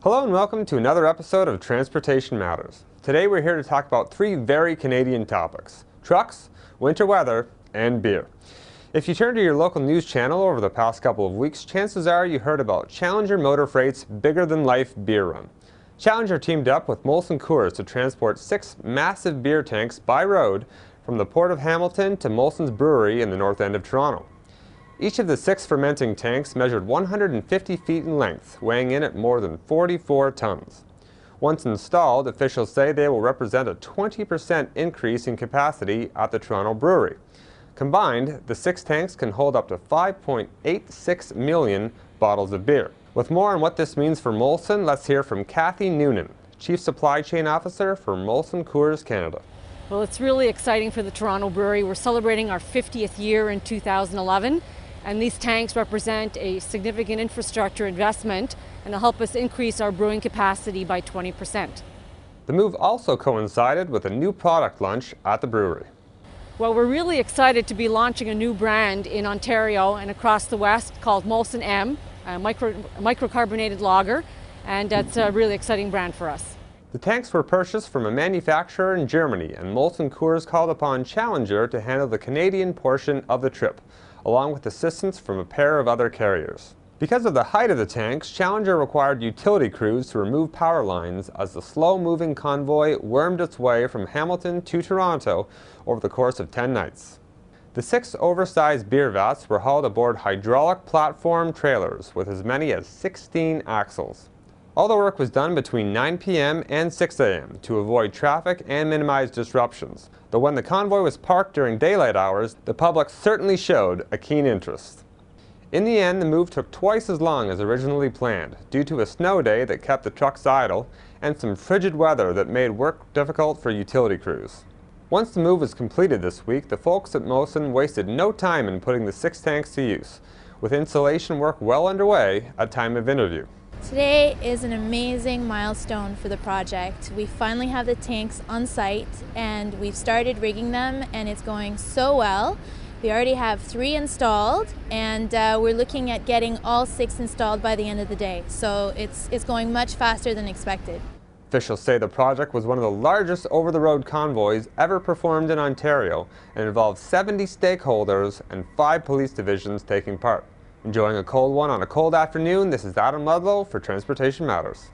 Hello and welcome to another episode of Transportation Matters. Today we're here to talk about three very Canadian topics: trucks, winter weather, and beer. If you turn to your local news channel over the past couple of weeks, chances are you heard about Challenger Motor Freight's bigger-than-life beer run. Challenger teamed up with Molson Coors to transport 6 massive beer tanks by road from the Port of Hamilton to Molson's brewery in the north end of Toronto. Each of the 6 fermenting tanks measured 150 feet in length, weighing in at more than 44 tons. Once installed, officials say they will represent a 20% increase in capacity at the Toronto brewery. Combined, the 6 tanks can hold up to 5.86 million bottles of beer. With more on what this means for Molson, let's hear from Kathy Noonan, Chief Supply Chain Officer for Molson Coors Canada. Well, it's really exciting for the Toronto brewery. We're celebrating our 50th year in 2011. And these tanks represent a significant infrastructure investment and will help us increase our brewing capacity by 20%. The move also coincided with a new product launch at the brewery. Well, we're really excited to be launching a new brand in Ontario and across the West called Molson M, a microcarbonated lager, and that's a really exciting brand for us. The tanks were purchased from a manufacturer in Germany, and Molson Coors called upon Challenger to handle the Canadian portion of the trip, along with assistance from a pair of other carriers. Because of the height of the tanks, Challenger required utility crews to remove power lines as the slow-moving convoy wormed its way from Hamilton to Toronto over the course of 10 nights. The 6 oversized beer vats were hauled aboard hydraulic platform trailers with as many as 16 axles. All the work was done between 9 p.m. and 6 a.m. to avoid traffic and minimize disruptions, though when the convoy was parked during daylight hours, the public certainly showed a keen interest. In the end, the move took twice as long as originally planned, due to a snow day that kept the trucks idle and some frigid weather that made work difficult for utility crews. Once the move was completed this week, the folks at Molson wasted no time in putting the 6 tanks to use, with installation work well underway at time of interview. Today is an amazing milestone for the project. We finally have the tanks on site and we've started rigging them, and it's going so well. We already have 3 installed, and we're looking at getting all 6 installed by the end of the day. So it's going much faster than expected. Officials say the project was one of the largest over-the-road convoys ever performed in Ontario and involved 70 stakeholders and 5 police divisions taking part. Enjoying a cold one on a cold afternoon, this is Adam Ludlow for Transportation Matters.